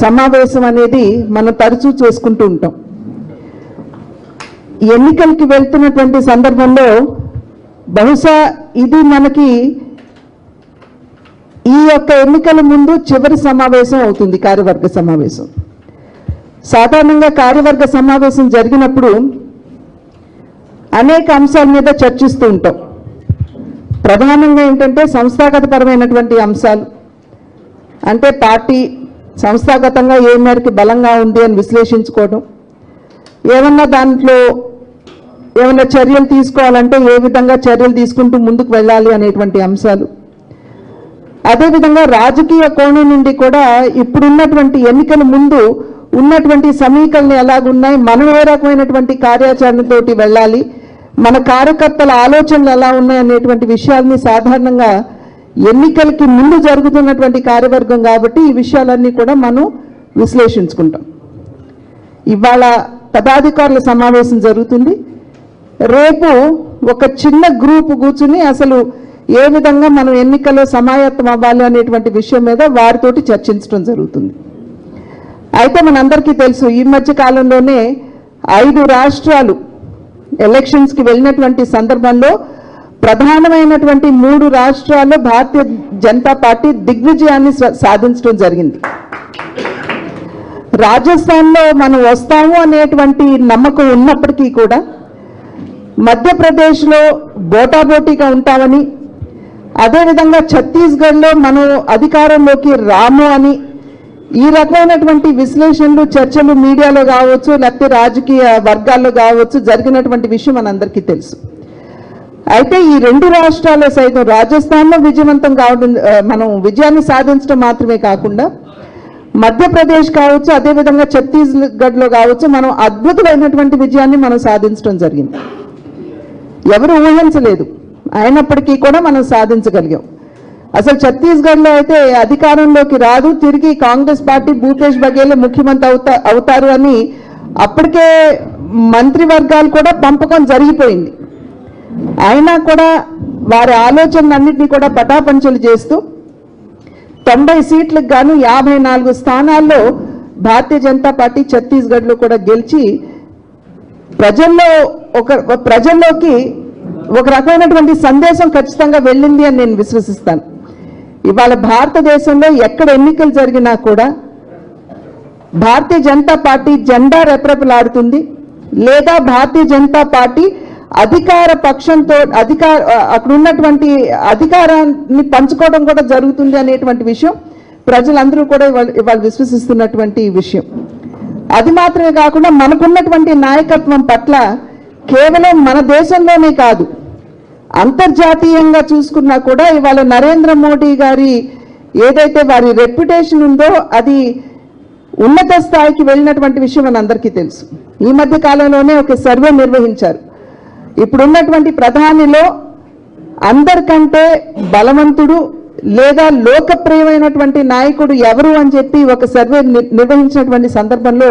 సమావేశం అనేది మనం తరచూ చేసుకుంటూ ఉంటాం. ఎన్నికలకి వెళ్తున్నటువంటి సందర్భంలో బహుశా ఇది మనకి ఈ యొక్క ఎన్నికల ముందు చివరి సమావేశం అవుతుంది, కార్యవర్గ సమావేశం. సాధారణంగా కార్యవర్గ సమావేశం జరిగినప్పుడు అనేక అంశాల మీద చర్చిస్తూ ఉంటాం. ప్రధానంగా ఏంటంటే సంస్థాగతపరమైనటువంటి అంశాలు, అంటే పార్టీ సంస్థాగతంగా ఏ మేరకు బలంగా ఉంది అని విశ్లేషించుకోవడం, ఏమన్నా దాంట్లో ఏమైనా చర్యలు తీసుకోవాలంటే ఏ విధంగా చర్యలు తీసుకుంటూ ముందుకు వెళ్ళాలి అనేటువంటి అంశాలు. అదేవిధంగా రాజకీయ కోణం నుండి కూడా ఇప్పుడున్నటువంటి ఎన్నికల ముందు ఉన్నటువంటి సమీకరణలు ఎలాగున్నాయి, మనం ఏ రకమైనటువంటి కార్యాచరణతోటి వెళ్ళాలి, మన కార్యకర్తల ఆలోచనలు ఎలా ఉన్నాయి అనేటువంటి విషయాల్ని సాధారణంగా ఎన్నికలకి ముందు జరుగుతున్నటువంటి కార్యవర్గం కాబట్టి ఈ విషయాలన్నీ కూడా మనం విశ్లేషించుకుంటాం. ఇవాళ పదాధికారుల సమావేశం జరుగుతుంది. రేపు ఒక చిన్న గ్రూప్ కూర్చుని అసలు ఏ విధంగా మనం ఎన్నికల్లో సమాయత్తం అవ్వాలి అనేటువంటి విషయం మీద వారితోటి చర్చించడం జరుగుతుంది. అయితే మనందరికీ తెలుసు, ఈ మధ్య కాలంలోనే 5 రాష్ట్రాలు ఎలక్షన్స్కి వెళ్ళినటువంటి సందర్భంలో ప్రధానమైనటువంటి 3 రాష్ట్రాల్లో భారతీయ జనతా పార్టీ దిగ్విజయాన్ని సాధించడం జరిగింది. రాజస్థాన్లో మనం వస్తాము అనేటువంటి నమ్మకం ఉన్నప్పటికీ కూడా మధ్యప్రదేశ్లో బోటాబోటీగా ఉంటామని, అదేవిధంగా ఛత్తీస్గఢ్లో మనం అధికారంలోకి రాము అని ఈ రకమైనటువంటి విశ్లేషణలు, చర్చలు మీడియాలో కావచ్చు, లేకపోతే రాజకీయ వర్గాల్లో కావచ్చు జరిగినటువంటి విషయం మనందరికీ తెలుసు. అయితే ఈ 2 రాష్ట్రాల్లో సైతం రాజస్థాన్లో విజయవంతం కావడం, మనం విజయాన్ని సాధించడం మాత్రమే కాకుండా మధ్యప్రదేశ్ కావచ్చు, అదేవిధంగా ఛత్తీస్గఢ్లో కావచ్చు మనం అద్భుతమైనటువంటి విజయాన్ని మనం సాధించడం జరిగింది. ఎవరు ఊహించలేదు, అయినప్పటికీ కూడా మనం సాధించగలిగాం. అసలు ఛత్తీస్గఢ్లో అయితే అధికారంలోకి రాదు, తిరిగి కాంగ్రెస్ పార్టీ భూపేష్ బఘేల్ ముఖ్యమంత్రి అవుతారు అని అప్పటికే మంత్రివర్గాలు కూడా పంపకం జరిగిపోయింది. అయినా కూడా వారి ఆలోచనలన్నింటినీ కూడా పటాపంచలు చేస్తూ 90 సీట్లకు గాను 54 స్థానాల్లో భారతీయ జనతా పార్టీ ఛత్తీస్గఢ్లో కూడా గెలిచి ప్రజల్లోకి ఒక రకమైనటువంటి సందేశం ఖచ్చితంగా వెళ్ళింది అని నేను విశ్వసిస్తాను. ఇవాళ భారతదేశంలో ఎక్కడ ఎన్నికలు జరిగినా కూడా భారతీయ జనతా పార్టీ జెండా రెపరెపలాడుతుంది, లేదా భారతీయ జనతా పార్టీ అధికార పక్షంతో అక్కడ ఉన్నటువంటి అధికారాన్ని పంచుకోవడం కూడా జరుగుతుంది అనేటువంటి విషయం ప్రజలందరూ కూడా ఇవాళ విశ్వసిస్తున్నటువంటి విషయం. అది మాత్రమే కాకుండా మనకున్నటువంటి నాయకత్వం పట్ల కేవలం మన దేశంలోనే కాదు, అంతర్జాతీయంగా చూసుకున్నా కూడా ఇవాళ నరేంద్ర మోడీ గారి ఏదైతే వారి రెప్యుటేషన్ ఉందో అది ఉన్నత స్థాయికి వెళ్ళినటువంటి విషయం మనందరికీ తెలుసు. ఈ మధ్య కాలంలోనే ఒక సర్వే నిర్వహించారు. ఇప్పుడున్నటువంటి ప్రధానిలో అందరికంటే బలవంతుడు లేదా లోకప్రియమైనటువంటి నాయకుడు ఎవరు అని చెప్పి ఒక సర్వే నిర్వహించినటువంటి సందర్భంలో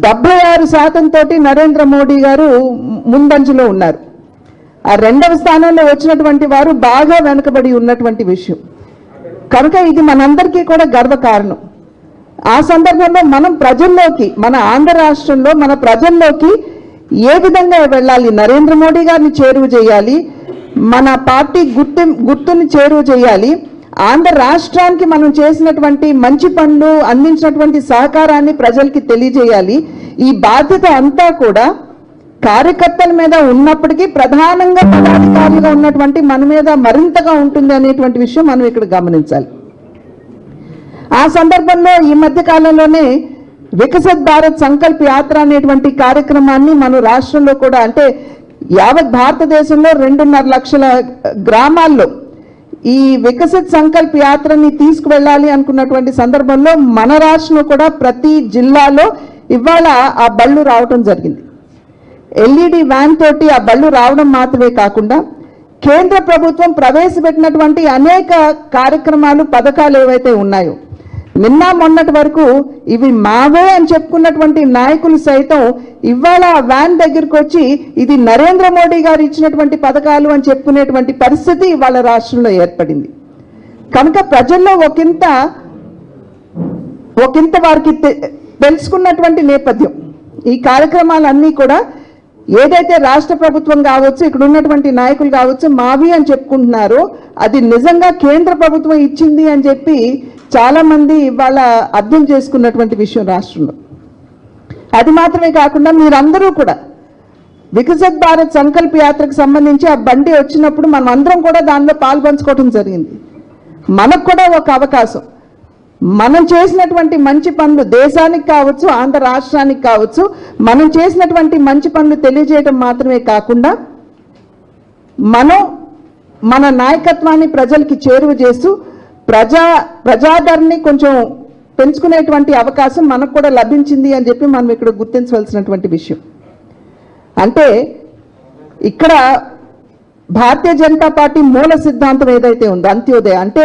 76% తోటి నరేంద్ర మోడీ గారు ముందంజలో ఉన్నారు. ఆ 2వ స్థానంలో వచ్చినటువంటి వారు బాగా వెనుకబడి ఉన్నటువంటి విషయం కనుక ఇది మనందరికీ కూడా గర్వకారణం. ఆ సందర్భంలో మనం ప్రజల్లోకి, మన ఆంధ్ర రాష్ట్రంలో మన ప్రజల్లోకి ఏ విధంగా వెళ్ళాలి, నరేంద్ర మోడీ గారిని చేరువ చేయాలి, మన పార్టీ గుర్తుని చేరువ చేయాలి, ఆంధ్ర రాష్ట్రానికి మనం చేసినటువంటి మంచి పనులు అందించినటువంటి సహకారాన్ని ప్రజలకి తెలియజేయాలి. ఈ బాధ్యత అంతా కూడా కార్యకర్తల మీద ఉన్నప్పటికీ ప్రధానంగా పదాధికారులుగా ఉన్నటువంటి మన మీద మరింతగా ఉంటుంది అనేటువంటి విషయం మనం ఇక్కడ గమనించాలి. ఆ సందర్భంలో ఈ మధ్య కాలంలోనే వికసిత్ భారత్ సంకల్ప యాత్ర అనేటువంటి కార్యక్రమాన్ని మన రాష్ట్రంలో కూడా, అంటే యావత్ భారతదేశంలో 2.5 లక్షల గ్రామాల్లో ఈ వికసిత్ సంకల్ప యాత్రని తీసుకువెళ్ళాలి అనుకున్నటువంటి సందర్భంలో మన రాష్ట్రంలో కూడా ప్రతి జిల్లాలో ఇవాళ ఆ బళ్ళు రావడం జరిగింది. ఎల్ఈడి వ్యాన్ తోటి ఆ బళ్ళు రావడం మాత్రమే కాకుండా కేంద్ర ప్రభుత్వం ప్రవేశపెట్టినటువంటి అనేక కార్యక్రమాలు, పథకాలు ఏవైతే ఉన్నాయో నిన్న మొన్నటి వరకు ఇవి మావే అని చెప్పుకున్నటువంటి నాయకులు సైతం ఇవాళ వ్యాన్ దగ్గరికి వచ్చి ఇది నరేంద్ర మోడీ గారు ఇచ్చినటువంటి పథకాలు అని చెప్పుకునేటువంటి పరిస్థితి ఇవాళ రాష్ట్రంలో ఏర్పడింది. కనుక ప్రజల్లో ఒకంత వారికి తెలుసుకున్నటువంటి నేపథ్యం. ఈ కార్యక్రమాలన్నీ కూడా ఏదైతే రాష్ట్ర ప్రభుత్వం కావచ్చు, ఇక్కడ ఉన్నటువంటి నాయకులు కావచ్చు, మావి అని చెప్పుకుంటున్నారో అది నిజంగా కేంద్ర ప్రభుత్వం ఇచ్చింది అని చెప్పి చాలా మంది ఇవాళ అర్థం చేసుకున్నటువంటి విషయం రాష్ట్రంలో. అది మాత్రమే కాకుండా మీరందరూ కూడా వికసిత్ భారత్ సంకల్ప యాత్రకు సంబంధించి ఆ బండి వచ్చినప్పుడు మనం అందరం కూడా దానిలో పాల్పంచుకోవడం జరిగింది. మనకు కూడా ఒక అవకాశం, మనం చేసినటువంటి మంచి పనులు దేశానికి కావచ్చు, ఆంధ్ర రాష్ట్రానికి కావచ్చు, మనం చేసినటువంటి మంచి పనులు తెలియజేయడం మాత్రమే కాకుండా మనం మన నాయకత్వాన్ని ప్రజలకి చేరువ చేస్తూ ప్రజాదరణని కొంచెం పెంచుకునేటువంటి అవకాశం మనకు కూడా లభించింది అని చెప్పి మనం ఇక్కడ గుర్తించవలసినటువంటి విషయం. అంటే ఇక్కడ భారతీయ జనతా పార్టీ మూల సిద్ధాంతం ఏదైతే ఉందో అంత్యోదయ, అంటే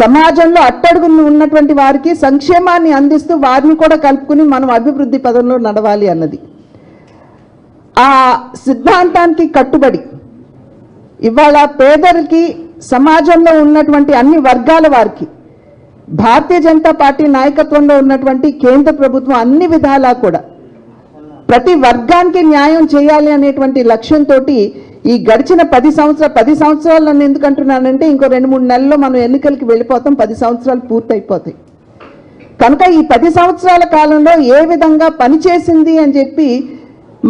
సమాజంలో అట్టడుగున ఉన్నటువంటి వారికి సంక్షేమాన్ని అందిస్తూ వారిని కూడా కలుపుకుని మనం అభివృద్ధి పదంలో నడవాలి అన్నది. ఆ సిద్ధాంతానికి కట్టుబడి ఇవాళ పేదలకి, సమాజంలో ఉన్నటువంటి అన్ని వర్గాల వారికి భారతీయ జనతా పార్టీ నాయకత్వంలో ఉన్నటువంటి కేంద్ర ప్రభుత్వం అన్ని విధాలా కూడా ప్రతి వర్గానికి న్యాయం చేయాలి అనేటువంటి లక్ష్యంతో ఈ గడిచిన 10 సంవత్సరాలు నన్ను ఎందుకు అంటున్నానంటే ఇంకో 2-3 నెలల్లో మనం ఎన్నికలకి వెళ్ళిపోతాం, 10 సంవత్సరాలు పూర్తయిపోతాయి. కనుక ఈ 10 సంవత్సరాల కాలంలో ఏ విధంగా పనిచేసింది అని చెప్పి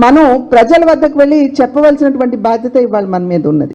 మనం ప్రజల వద్దకు వెళ్ళి చెప్పవలసినటువంటి బాధ్యత ఇవాళ మన మీద ఉన్నది.